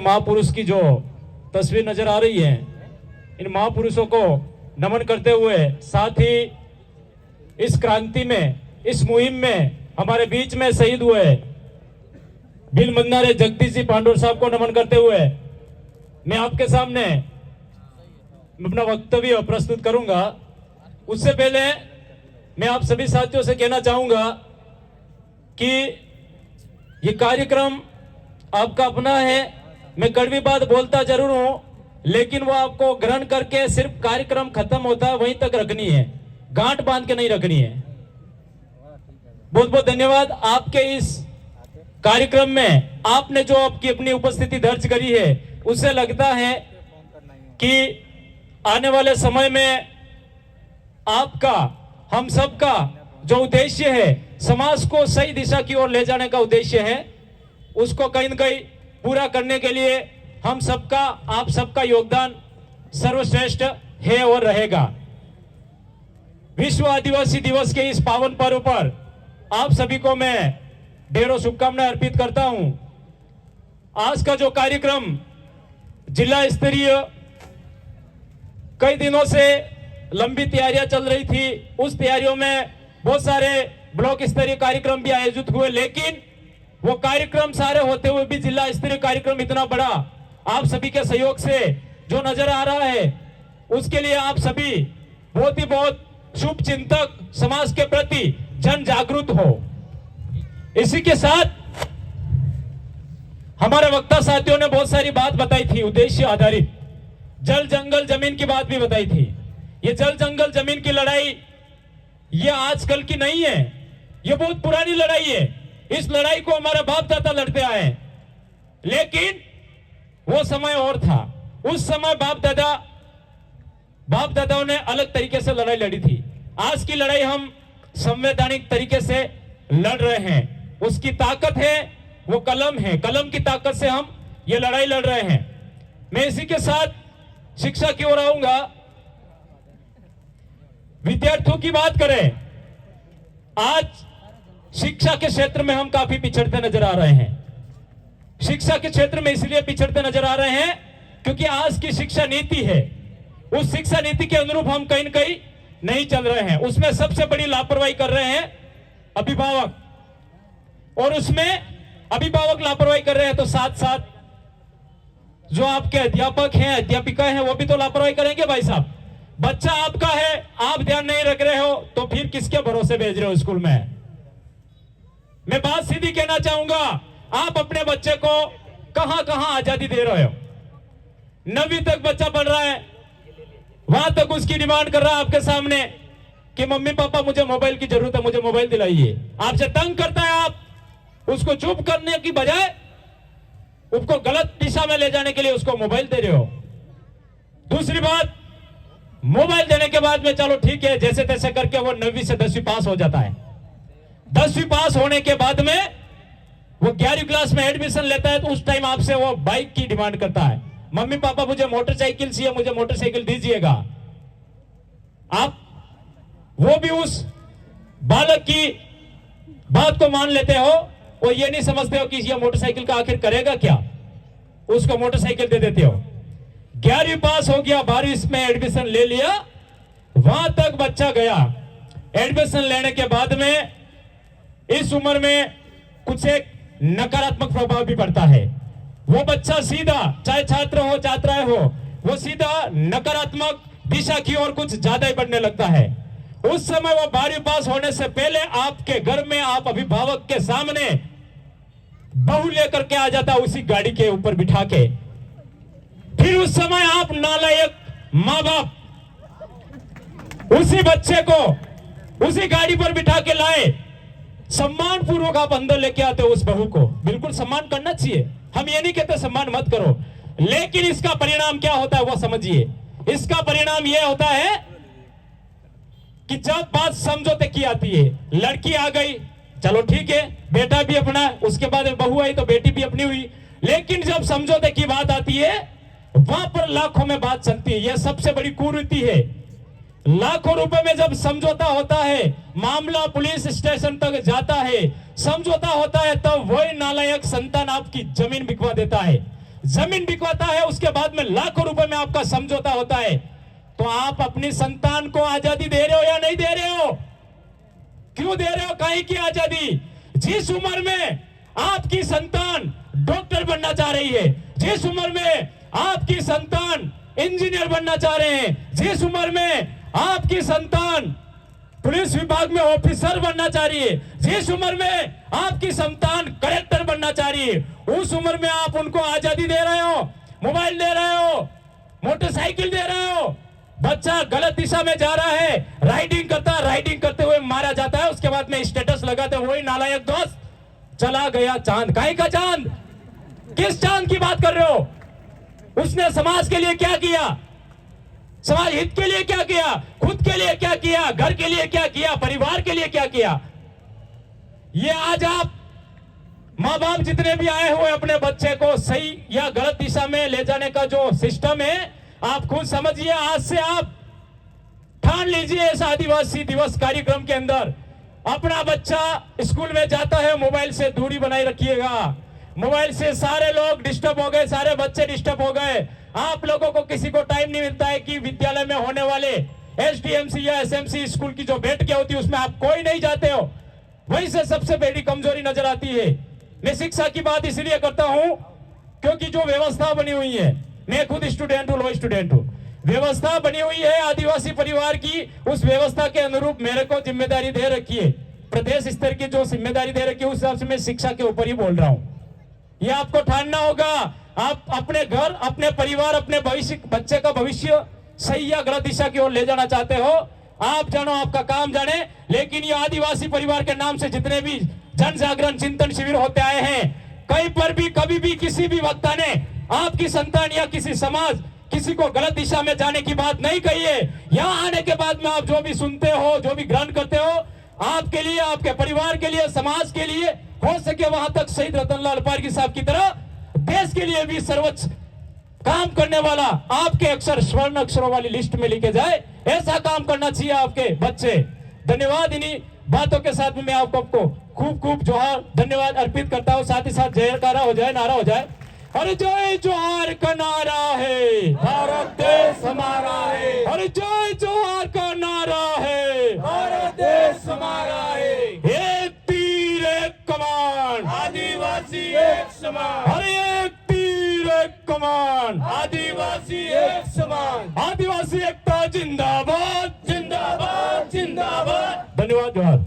महापुरुष की जो तस्वीर नजर आ रही है, इन महापुरुषों को नमन करते हुए साथ ही इस क्रांति में, इस मुहिम में हमारे बीच में शहीद हुए बिल मंदारे जगदीश जी पांडुर साहब को नमन करते हुए मैं आपके सामने अपना वक्तव्य प्रस्तुत करूंगा। उससे पहले मैं आप सभी साथियों से कहना चाहूंगा कि ये कार्यक्रम आपका अपना है। मैं कड़वी बात बोलता जरूर हूं, लेकिन वो आपको ग्रहण करके सिर्फ कार्यक्रम खत्म होता है वहीं तक रखनी है, गांठ बांध के नहीं रखनी है। बहुत बहुत धन्यवाद। आपके इस कार्यक्रम में आपने जो आपकी अपनी उपस्थिति दर्ज करी है, उससे लगता है कि आने वाले समय में आपका, हम सबका जो उद्देश्य है, समाज को सही दिशा की ओर ले जाने का उद्देश्य है, उसको कहीं न कहीं पूरा करने के लिए हम सबका, आप सबका योगदान सर्वश्रेष्ठ है और रहेगा। विश्व आदिवासी दिवस के इस पावन पर्व पर आप सभी को मैं ढेरों शुभकामनाएं अर्पित करता हूं। आज का जो कार्यक्रम जिला स्तरीय कई दिनों से लंबी तैयारियां चल रही थी, उस तैयारियों में बहुत सारे ब्लॉक स्तरीय कार्यक्रम भी आयोजित हुए, लेकिन वो कार्यक्रम सारे होते हुए भी जिला स्तरीय कार्यक्रम इतना बड़ा आप सभी के सहयोग से जो नजर आ रहा है, उसके लिए आप सभी बहुत ही बहुत शुभ चिंतक, समाज के प्रति जन जागरूक हो। इसी के साथ हमारे वक्ता साथियों ने बहुत सारी बात बताई थी, उद्देश्य आधारित जल जंगल जमीन की बात भी बताई थी। ये जल जंगल जमीन की लड़ाई ये आजकल की नहीं है, ये बहुत पुरानी लड़ाई है। इस लड़ाई को हमारे बाप दादा लड़ते आए, लेकिन वो समय और था। उस समय बाप दादाओं ने अलग तरीके से लड़ाई लड़ी थी। आज की लड़ाई हम संवैधानिक तरीके से लड़ रहे हैं। उसकी ताकत है, वो कलम है, कलम की ताकत से हम ये लड़ाई लड़ रहे हैं। मैं इसी के साथ शिक्षा की ओर आऊंगा। विद्यार्थियों की बात करें, आज शिक्षा के क्षेत्र में हम काफी पिछड़ते नजर आ रहे हैं। शिक्षा के क्षेत्र में इसलिए पिछड़ते नजर आ रहे हैं क्योंकि आज की शिक्षा नीति है, उस शिक्षा नीति के अनुरूप हम कहीं न कहीं नहीं चल रहे हैं। उसमें सबसे बड़ी लापरवाही कर रहे हैं अभिभावक, और उसमें अभिभावक लापरवाही कर रहे हैं तो साथ साथ जो आपके अध्यापक हैं, अध्यापिका हैं, वो भी तो लापरवाही करेंगे। भाई साहब, बच्चा आपका है, आप ध्यान नहीं रख रहे हो तो फिर किसके भरोसे भेज रहे हो स्कूल में? मैं बात सीधी कहना चाहूंगा, आप अपने बच्चे को कहां कहां आजादी दे रहे हो? 9वीं तक बच्चा पढ़ रहा है, वहां तक उसकी डिमांड कर रहा है आपके सामने कि मम्मी पापा मुझे मोबाइल की जरूरत है, मुझे मोबाइल दिलाइए। आपसे तंग करता है, आप उसको चुप करने की बजाय उसको गलत दिशा में ले जाने के लिए उसको मोबाइल दे रहे हो। दूसरी बात, मोबाइल देने के बाद में चलो ठीक है, जैसे तैसे करके वो 9वीं से 10वीं पास हो जाता है। 10वीं पास होने के बाद में वो 11वीं क्लास में एडमिशन लेता है, तो उस टाइम आपसे वो बाइक की डिमांड करता है, मम्मी पापा मुझे मोटरसाइकिल चाहिए, मुझे मोटरसाइकिल दीजिएगा। आप वो भी उस बालक की बात को मान लेते हो और ये नहीं समझते हो कि ये मोटरसाइकिल का आखिर करेगा क्या, उसको मोटरसाइकिल दे देते हो। 11वीं पास हो गया, 12वीं में एडमिशन ले लिया, वहां तक बच्चा गया। एडमिशन लेने के बाद में इस उम्र में कुछ एक नकारात्मक प्रभाव भी पड़ता है। वो बच्चा सीधा, चाहे छात्र हो छात्राएं हो, वो सीधा नकारात्मक दिशा की ओर कुछ ज्यादा ही बढ़ने लगता है। उस समय वो 12वीं पास होने से पहले आपके घर में, आप अभिभावक के सामने बहू लेकर के आ जाता, उसी गाड़ी के ऊपर बिठा के। फिर उस समय आप नालायक मां बाप उसी बच्चे को उसी गाड़ी पर बिठा के लाए, सम्मान पूर्वक आप अंदर लेके आते हो उस बहू को। बिल्कुल सम्मान करना चाहिए, हम ये नहीं कहते सम्मान मत करो, लेकिन इसका परिणाम क्या होता है वो समझिए। इसका परिणाम यह होता है कि जब बात समझौते की आती है, लड़की आ गई, चलो ठीक है, बेटा भी अपना, उसके बाद बहू आई तो बेटी भी अपनी हुई, लेकिन जब समझौते की बात आती है वहां पर लाखों में बात चलती है। यह सबसे बड़ी कुरीति है। लाखों रुपए में जब समझौता होता है, मामला पुलिस स्टेशन तक जाता है, समझौता होता है, तब वही नालायक संतान आपकी जमीन बिकवा देता है। जमीन बिकवाता है, उसके बाद में लाखों रुपए में आपका समझौता होता है। तो आप अपनी संतान को आजादी दे रहे हो या नहीं दे रहे हो? क्यों दे रहे हो? काहे की आजादी? जिस उम्र में आपकी संतान डॉक्टर बनना चाह रही है, जिस उम्र में आपकी संतान इंजीनियर बनना चाह रहे हैं, जिस उम्र में आपकी संतान पुलिस विभाग में ऑफिसर बनना चाह रही है, जिस उम्र में आपकी संतान कलेक्टर बनना चाह रही है, उस उम्र में आप उनको आजादी दे रहे हो, मोबाइल दे रहे हो, मोटरसाइकिल दे रहे हो। बच्चा गलत दिशा में जा रहा है, राइडिंग करता है, राइडिंग करते हुए मारा जाता है, उसके बाद में स्टेटस लगाते वही नालायक दोस्त चला गया चांद। काहे का चांद? किस चांद की बात कर रहे हो? उसने समाज के लिए क्या किया? समाज हित के लिए क्या किया? खुद के लिए क्या किया? घर के लिए क्या किया? परिवार के लिए क्या किया? ये आज आप मां बाप जितने भी आए हुए अपने बच्चे को सही या गलत दिशा में ले जाने का जो सिस्टम है, आप खुद समझिए। आज से आप ठान लीजिए इस आदिवासी दिवस कार्यक्रम के अंदर अपना बच्चा स्कूल में जाता है, मोबाइल से दूरी बनाए रखिएगा। मोबाइल से सारे लोग डिस्टर्ब हो गए, सारे बच्चे डिस्टर्ब हो गए। आप लोगों को किसी को टाइम नहीं मिलता है कि विद्यालय में होने वाले एसडीएमसी या एसएमसी स्कूल की जो बैठकें होती है उसमें आप कोई नहीं जाते हो। वहीं से सबसे बड़ी कमजोरी नजर आती है। मैं शिक्षा की बात इसलिए करता हूं क्योंकि जो व्यवस्था बनी हुई है, मैं खुद स्टूडेंट हूं, लो स्टूडेंट हूं, व्यवस्था बनी हुई है आदिवासी परिवार की, उस व्यवस्था के अनुरूप मेरे को जिम्मेदारी दे रखी है। प्रदेश स्तर की जो जिम्मेदारी दे रखी है उस हिसाब से मैं शिक्षा के ऊपर ही बोल रहा हूं। ये आपको ठानना होगा। आप अपने घर, अपने परिवार, अपने भविष्य, बच्चे का भविष्य सही या गलत दिशा की ओर ले जाना चाहते हो, आप जानो, आपका काम जाने। लेकिन ये आदिवासी परिवार के नाम से जितने भी जन जागरण चिंतन शिविर होते आए हैं, कहीं पर भी कभी भी किसी भी वक्ता ने आपकी संतान या किसी समाज, किसी को गलत दिशा में जाने की बात नहीं कही है। यहाँ आने के बाद में आप जो भी सुनते हो, जो भी ग्रहण करते हो, आपके लिए, आपके परिवार के लिए, समाज के लिए, हो सके वहां तक शहीद रतनलाल पारगी साहब की तरह देश के लिए भी सर्वोच्च काम करने वाला आपके अक्षर स्वर्ण अक्षरों वाली लिस्ट में लिखे जाए, ऐसा काम करना चाहिए आपके बच्चे। धन्यवाद। इन्हीं बातों के साथ में मैं आपको खूब खूब जोहार धन्यवाद अर्पित करता हूँ। साथ ही साथ जयकारा हो जाए, नारा हो जाए। अरे जय जोहार का नारा है, भारत देश हमारा है। अरे जय जोहार का नारा है, भारत देश हमारा है। एक तीर एक कमान, आदिवासी एक समान। अरे एक तीर एक कमान, आदिवासी एक समान। आदिवासी एकता जिंदाबाद, जिंदाबाद, जिंदाबाद। धन्यवाद। जोहार।